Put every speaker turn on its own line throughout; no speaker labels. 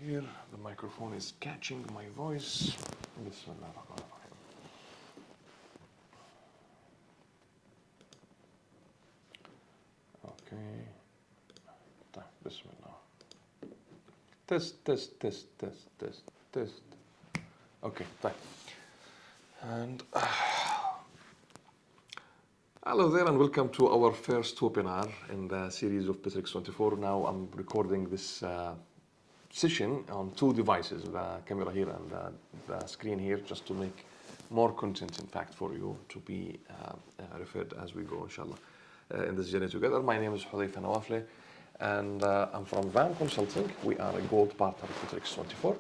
here. The microphone is catching my voice. Bismillahirrahmanirrahim. Okay. Bismillah. Test, test, test, test, test, test. Okay, fine. And hello there and welcome to our first webinar in the series of Bitrix24. Now I'm recording this session on two devices, the camera here and the screen here, just to make more content, in fact, for you to be referred as we go, inshallah, in this journey together. My name is Hudayfa Nawafle, and I'm from VAM Consulting. We are a gold partner of Bitrix24,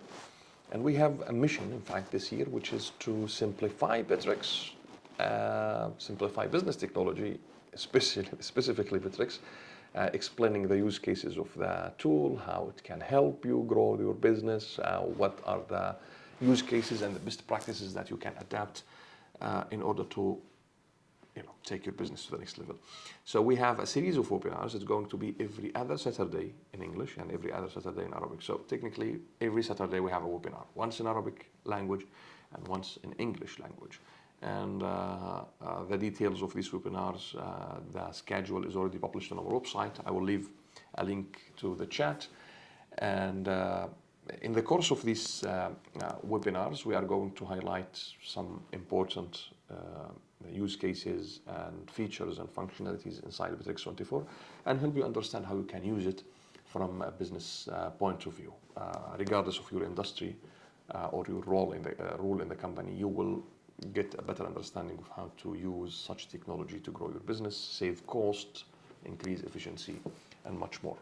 and we have a mission, in fact, this year, which is to simplify Bitrix, simplify business technology, specifically Bitrix, explaining the use cases of the tool, how it can help you grow your business, what are the use cases and the best practices that you can adapt in order to take your business to the next level. So we have a series of webinars. It's going to be every other Saturday in English and every other Saturday in Arabic. So technically, every Saturday we have a webinar, once in Arabic language and once in English language. And the details of these webinars, the schedule is already published on our website. I will leave a link to the chat. And in the course of these webinars, we are going to highlight some important use cases and features and functionalities inside Bitrix24 and help you understand how you can use it from a business point of view. Regardless of your industry or your role in the company, you will get a better understanding of how to use such technology to grow your business, save cost, increase efficiency, and much more.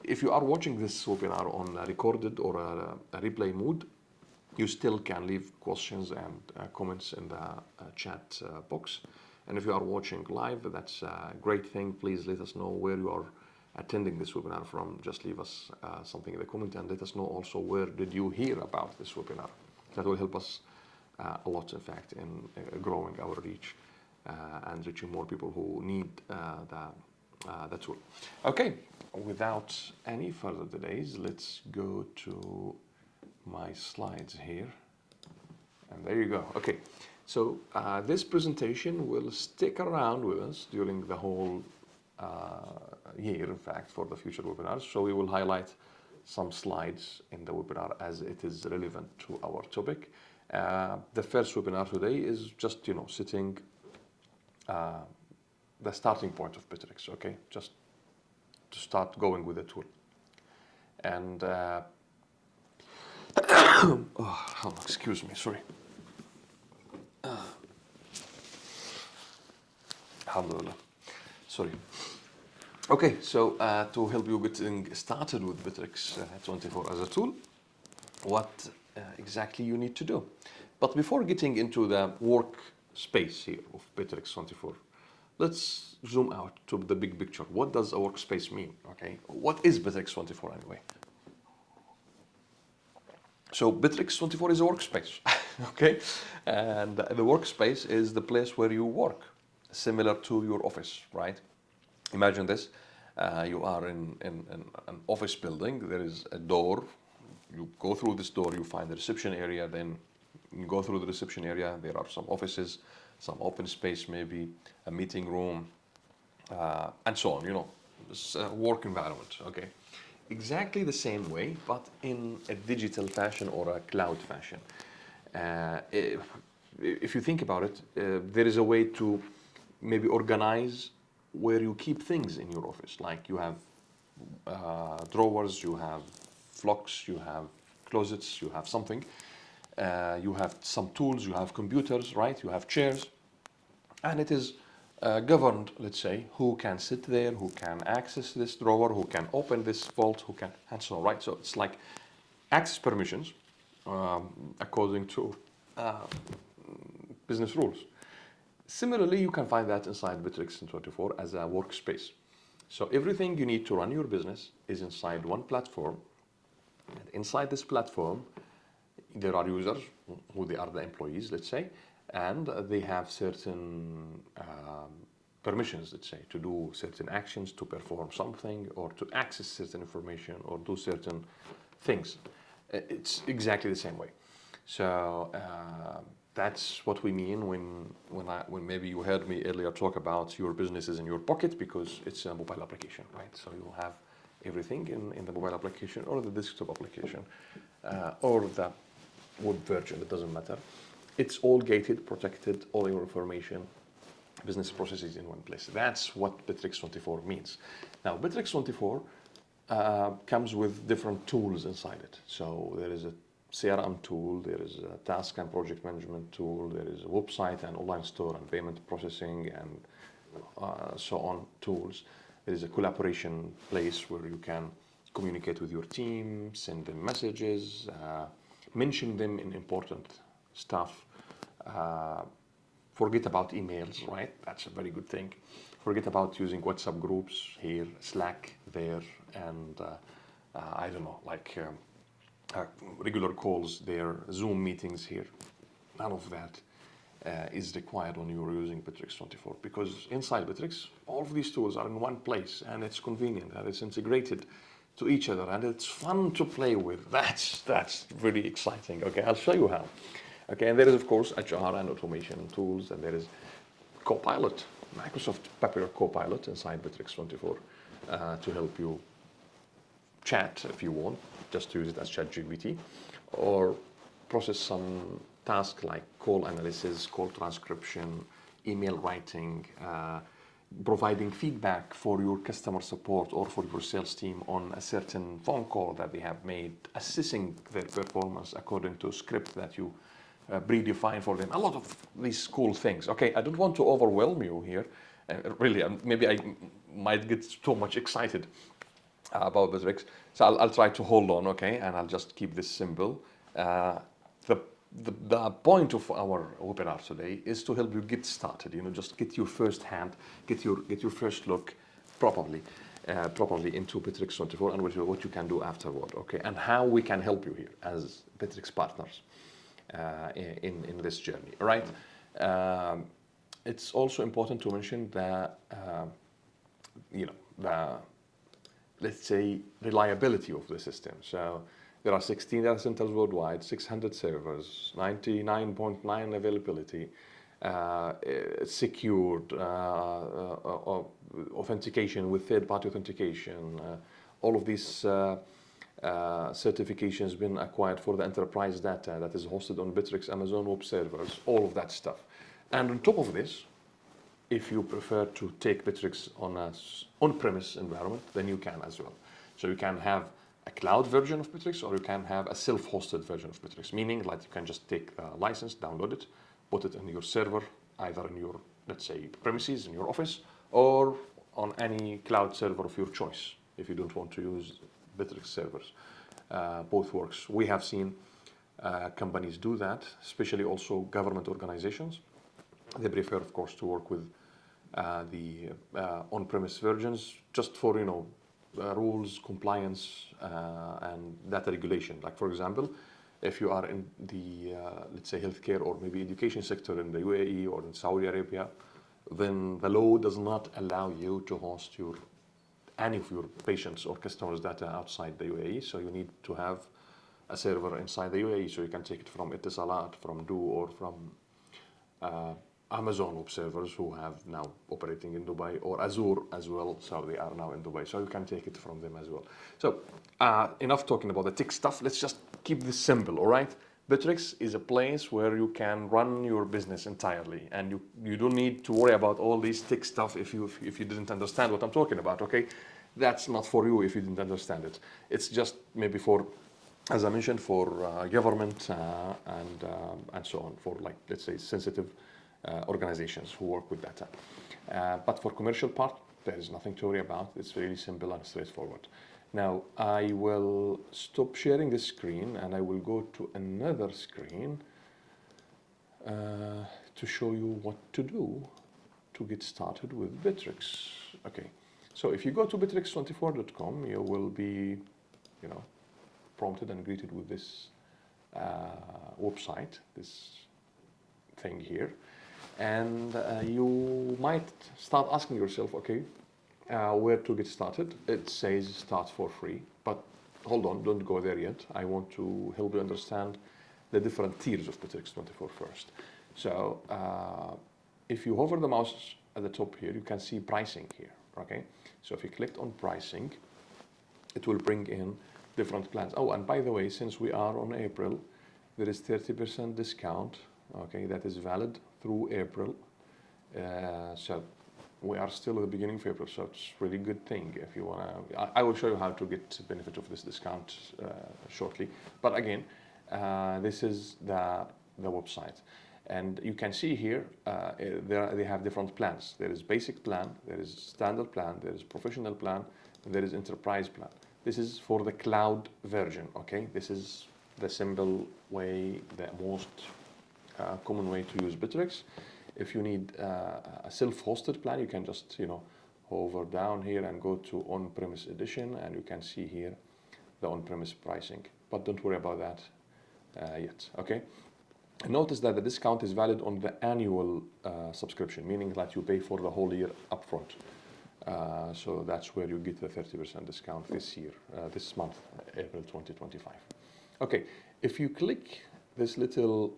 If you are watching this webinar on a recorded or a replay mode, you still can leave questions and comments in the chat box. And if you are watching live, that's a great thing. Please let us know where you are attending this webinar from. Just leave us something in the comment and let us know also where did you hear about this webinar. That will help us a lot, in fact, in growing our reach and reaching more people who need the tool. Okay, without any further delays, let's go to my slides here. And there you go. Okay, so this presentation will stick around with us during the whole year, in fact, for the future webinars. So we will highlight some slides in the webinar as it is relevant to our topic. The first webinar today is just, setting the starting point of Bitrix, okay? Just to start going with the tool. And, excuse me, sorry. Alhamdulillah. Sorry. Okay, so to help you getting started with Bitrix24 as a tool, what exactly you need to do. But before getting into the workspace here of Bitrix24, let's zoom out to the big picture. What does a workspace mean? Okay, what is Bitrix24 anyway? So Bitrix24 is a workspace, okay? And the workspace is the place where you work, similar to your office, right? Imagine this, you are in an office building, there is a door, you go through this door, you find the reception area, then you go through the reception area, there are some offices, some open space maybe, a meeting room, and so on, it's a work environment, okay? Exactly the same way, but in a digital fashion or a cloud fashion. If you think about it, there is a way to maybe organize where you keep things in your office. Like you have drawers, you have flocks, you have closets, you have something. You have some tools, you have computers, right? You have chairs. And it is governed, let's say, who can sit there, who can access this drawer, who can open this vault, who can, and so on, right? So it's like access permissions according to business rules. Similarly, you can find that inside Bitrix24 as a workspace. So everything you need to run your business is inside one platform. And inside this platform, there are users, who they are the employees, let's say, and they have certain permissions, let's say, to do certain actions, to perform something, or to access certain information, or do certain things. It's exactly the same way. So that's what we mean when maybe you heard me earlier talk about your business is in your pocket, because it's a mobile application, right? So you'll have everything in the mobile application or the desktop application or the web version, it doesn't matter. It's all gated, protected, all your information, business processes in one place. That's what Bitrix24 means. Now, Bitrix24 comes with different tools inside it. So there is a CRM tool, there is a task and project management tool, there is a website and online store and payment processing and so on tools. There is a collaboration place where you can communicate with your team, send them messages, mention them in important stuff. Forget about emails, right? That's a very good thing. Forget about using WhatsApp groups here, Slack there, and I don't know, like regular calls there, Zoom meetings here. None of that is required when you're using Bitrix24, because inside Bitrix, all of these tools are in one place, and it's convenient, and it's integrated to each other, and it's fun to play with. That's really exciting. Okay, I'll show you how. Okay, and there is, of course, HR and automation tools, and there is Copilot, Microsoft popular Copilot inside Bitrix24 to help you chat if you want, just to use it as ChatGPT, or process some tasks like call analysis, call transcription, email writing, providing feedback for your customer support or for your sales team on a certain phone call that they have made, assessing their performance according to a script that you predefine for them. A lot of these cool things. Okay, I don't want to overwhelm you here. Really, maybe I might get too much excited about Bitrix. So I'll try to hold on, okay, and I'll just keep this simple. The point of our webinar today is to help you get started. You know, just get your first hand, get your first look properly into Bitrix24 and what you can do afterward, okay, and how we can help you here as Bitrix partners in this journey. All right. It's also important to mention that let's say reliability of the system. So there are 16 data centers worldwide, 600 servers, 99.9 availability, secured authentication with third-party authentication. All of these certifications been acquired for the enterprise data that is hosted on Bitrix Amazon Web Servers, all of that stuff. And on top of this, if you prefer to take Bitrix on an on-premise environment, then you can as well. So you can have a cloud version of Bitrix, or you can have a self-hosted version of Bitrix, meaning like you can just take the license, download it, put it in your server, either in your, let's say, premises in your office, or on any cloud server of your choice, if you don't want to use Bitrix servers. Both works. We have seen companies do that, especially also government organizations. They prefer, of course, to work with the on-premise versions just for, rules, compliance, and data regulation. Like, for example, if you are in the, let's say, healthcare or maybe education sector in the UAE or in Saudi Arabia, then the law does not allow you to host any of your patients or customers' data outside the UAE. So you need to have a server inside the UAE, so you can take it from Etisalat, from Du, or from Amazon Web Servers, who have now operating in Dubai, or Azure as well, so they are now in Dubai, so you can take it from them as well. So enough talking about the tech stuff, let's just keep this simple, all right? Bitrix is a place where you can run your business entirely, and you don't need to worry about all this tech stuff if you didn't understand what I'm talking about, okay? That's not for you if you didn't understand it. It's just maybe for, as I mentioned, for government and so on, for, like, let's say, sensitive organizations who work with data. But for commercial part, there is nothing to worry about. It's really simple and straightforward. Now, I will stop sharing this screen and I will go to another screen to show you what to do to get started with Bitrix. Okay, so if you go to bitrix24.com, you will be, prompted and greeted with this website, this thing here. And you might start asking yourself, okay, where to get started. It says start for free, but hold on, don't go there yet. I want to help you understand the different tiers of Bitrix24 first. So if you hover the mouse at the top here, you can see pricing here, okay? So if you click on pricing, it will bring in different plans. Oh, and by the way, since we are on April, there is 30% discount, okay, that is valid through April. So we are still at the beginning of April, so it's a really good thing if you want to. I will show you how to get benefit of this discount shortly. But again, this is the website. And you can see here, they have different plans. There is basic plan, there is standard plan, there is professional plan, and there is enterprise plan. This is for the cloud version, okay? This is the simple way, the most common way to use Bitrix. If you need a self-hosted plan, you can just, hover down here and go to on-premise edition, and you can see here the on-premise pricing. But don't worry about that yet, okay? Notice that the discount is valid on the annual subscription, meaning that you pay for the whole year upfront. So that's where you get the 30% discount this year, this month, April 2025. Okay, if you click this little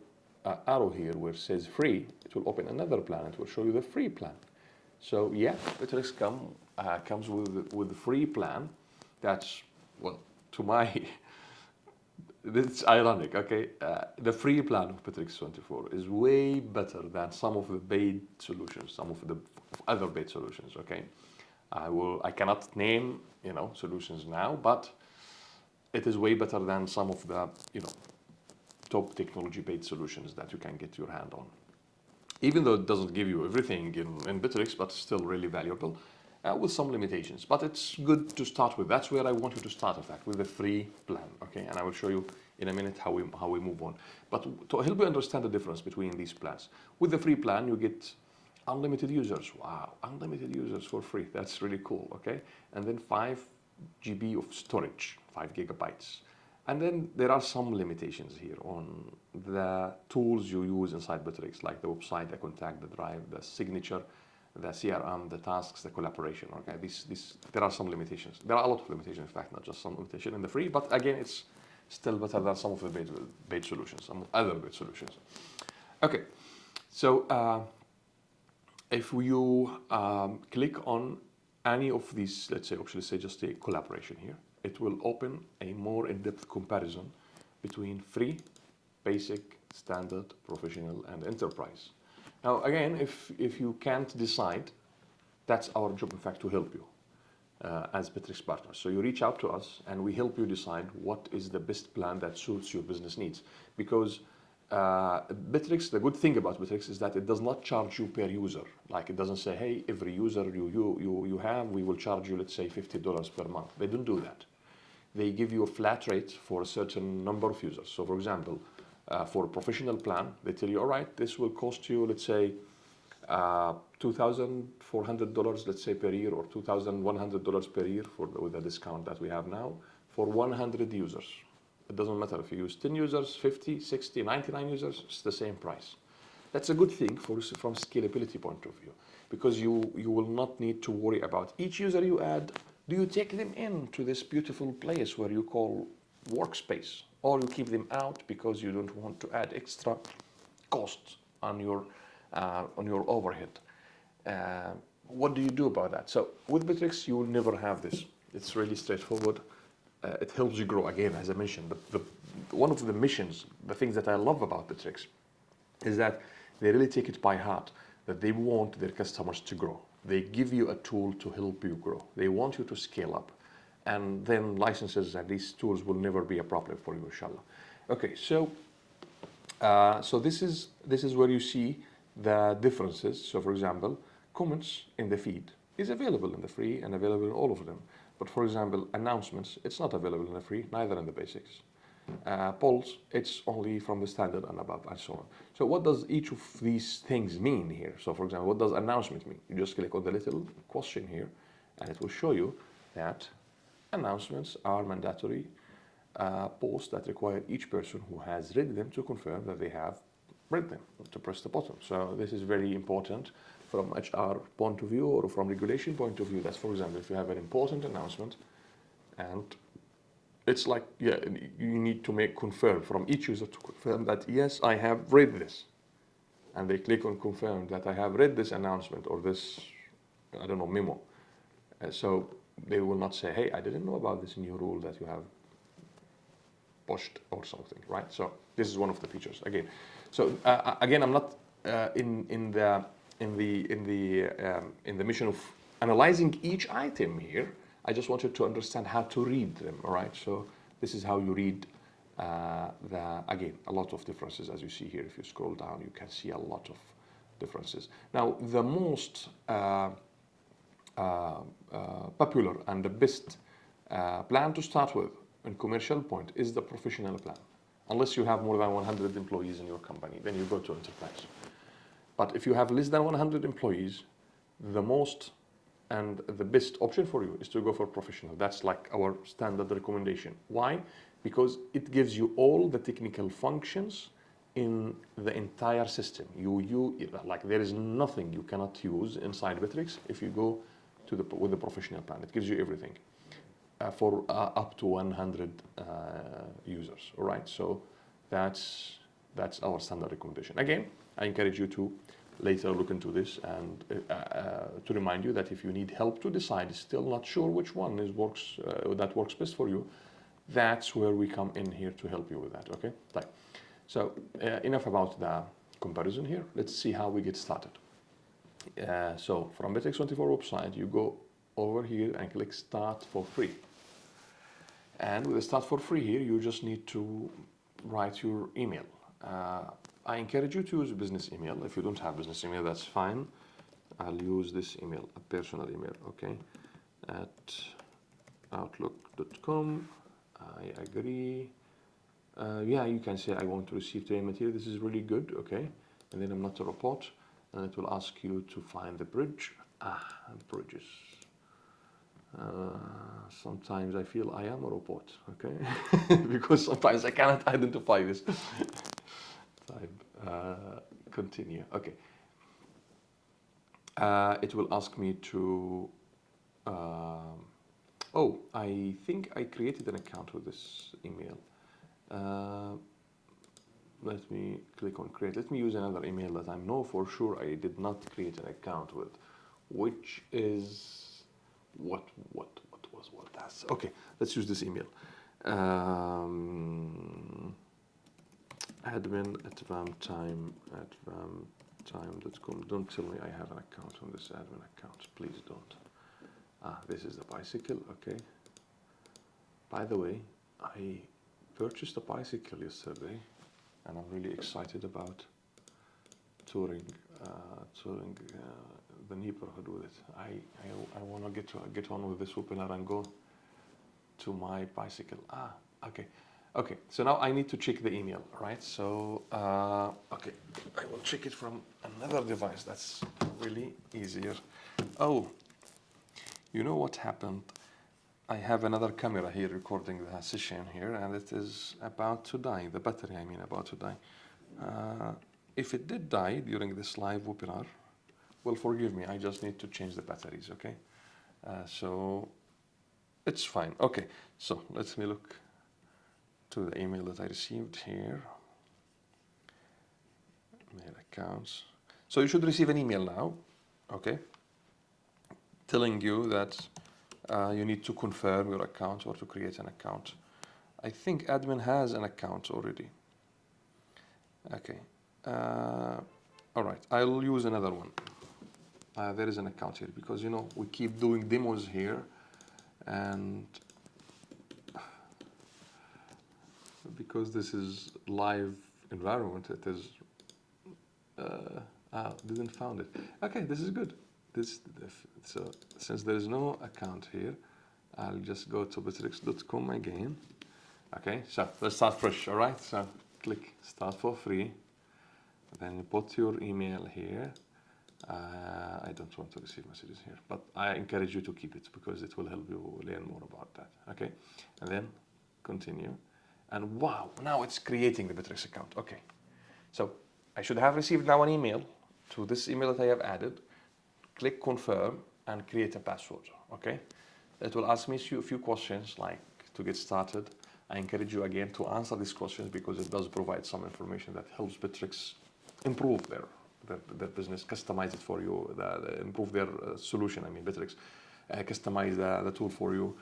arrow here where it says free, it will open another plan. It will show you the free plan. So yeah, Bitrix comes with the free plan. That's, well, to my, it's ironic, okay? The free plan of Bitrix24 is way better than some of the paid solutions, some of the other paid solutions, okay? I cannot name, solutions now, but it is way better than some of the, top technology paid solutions that you can get your hand on. Even though it doesn't give you everything in Bitrix, but still really valuable with some limitations. But it's good to start with. That's where I want you to start, in fact, with the free plan, okay? And I will show you in a minute how we move on. But to help you understand the difference between these plans, with the free plan, you get unlimited users. Wow, unlimited users for free. That's really cool, okay? And then 5 GB of storage, 5 gigabytes. And then there are some limitations here on the tools you use inside Bitrix, like the website, the contact, the drive, the signature, the CRM, the tasks, the collaboration. Okay, there are some limitations. There are a lot of limitations, in fact, not just some limitation in the free, but again, it's still better than some of the paid solutions, some other paid solutions. Okay, so if you click on any of these, let's say just a collaboration here, it will open a more in-depth comparison between free, basic, standard, professional, and enterprise. Now, again, if you can't decide, that's our job, in fact, to help you as Bitrix partners. So you reach out to us, and we help you decide what is the best plan that suits your business needs. Because Bitrix, the good thing about Bitrix is that it does not charge you per user. Like, it doesn't say, hey, every user you have, we will charge you, let's say, $50 per month. They don't do that. They give you a flat rate for a certain number of users. So for example, for a professional plan, they tell you, all right, this will cost you, let's say, $2,400, let's say, per year, or $2,100 per year with the discount that we have now for 100 users. It doesn't matter if you use 10 users, 50, 60, 99 users, it's the same price. That's a good thing from scalability point of view, because you will not need to worry about each user you add. Do you take them into this beautiful place where you call workspace, or you keep them out because you don't want to add extra costs on your overhead? What do you do about that? So with Bitrix, you will never have this. It's really straightforward. It helps you grow, again, as I mentioned. But one of the missions, the things that I love about Bitrix, is that they really take it by heart, that they want their customers to grow. They give you a tool to help you grow. They want you to scale up. And then licenses and these tools will never be a problem for you, inshallah. Okay, so this is where you see the differences. So for example, comments in the feed is available in the free and available in all of them. But for example, announcements, it's not available in the free, neither in the basics. Polls, it's only from the standard and above, and so on. So what does each of these things mean here? So for example, what does announcement mean? You just click on the little question here, and it will show you that announcements are mandatory posts that require each person who has read them to confirm that they have read them, to press the button. So this is very important from HR point of view or from regulation point of view. That's, for example, if you have an important announcement and it's like, yeah, you need to confirm from each user to confirm that, yes, I have read this. And they click on confirm that I have read this announcement or this, I don't know, memo. So they will not say, hey, I didn't know about this new rule that you have pushed or something, right? So this is one of the features again. So again, I'm not in the mission of analyzing each item here. I just wanted to understand how to read them, all right? So this is how you read again, a lot of differences as you see here. If you scroll down, you can see a lot of differences. Now, the most popular and the best plan to start with in commercial point is the professional plan. Unless you have more than 100 employees in your company, then you go to enterprise. But if you have less than 100 employees, the most and the best option for you is to go for professional. That's like our standard recommendation. Why? Because it gives you all the technical functions in the entire system. Like there is nothing you cannot use inside Bitrix if you go to with the professional plan. It gives you everything for up to 100 users. All right, so that's our standard recommendation. Again, I encourage you to later look into this and to remind you that if you need help to decide, still not sure which one that works best for you, that's where we come in here to help you with that. Okay, right. So enough about the comparison here. Let's see how we get started. So from Bitrix24 website, you go over here and click Start for Free. And with the Start for Free here, you just need to write your email. I encourage you to use a business email. If you don't have business email, that's fine. I'll use this email, a personal email, okay? At outlook.com. I agree. Yeah, you can say I want to receive training material. This is really good, okay? And then I'm not a robot. And it will ask you to find the bridge. Bridges. Sometimes I feel I am a robot, okay? Because sometimes I cannot identify this. Type, continue, okay. It will ask me to, oh, I think I created an account with this email. Let me click on create. Let me use another email that I know for sure I did not create an account with, which is what that's okay. Let's use this email. admin@vamtime.com. Don't tell me I have an account on this admin account. Please don't. This is the bicycle. Okay. By the way, I purchased a bicycle yesterday, and I'm really excited about touring the neighborhood with it. I want to get on with this webinar and go to my bicycle. Okay. Okay, so now I need to check the email, right? So, okay, I will check it from another device. That's really easier. Oh, you know what happened? I have another camera here recording the session here, and it is about to die. The battery, I mean, about to die. If it did die during this live webinar, well, forgive me. I just need to change the batteries, okay? So, it's fine. Okay, so let me look to the email that I received here. Mail accounts. So you should receive an email now, okay, telling you that you need to confirm your account or to create an account. I think admin has an account already. Okay. All right. I'll use another one. There is an account here because, you know, we keep doing demos here, and because this is live environment, it is didn't found it. Okay, this is good. So since there is no account here, I'll just go to bitrix.com again. Okay, so let's start fresh. All right, so click start for free, then you put your email here. I don't want to receive messages here, but I encourage you to keep it because it will help you learn more about that. Okay, and then continue. And wow, now it's creating the Bitrix account. Okay, so I should have received now an email to this email that I have added. Click confirm and create a password, okay? It will ask me a few questions like to get started. I encourage you again to answer these questions because it does provide some information that helps Bitrix improve their business, customize it for you, improve their solution. I mean, Bitrix customize the tool for you.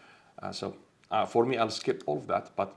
For me, I'll skip all of that, but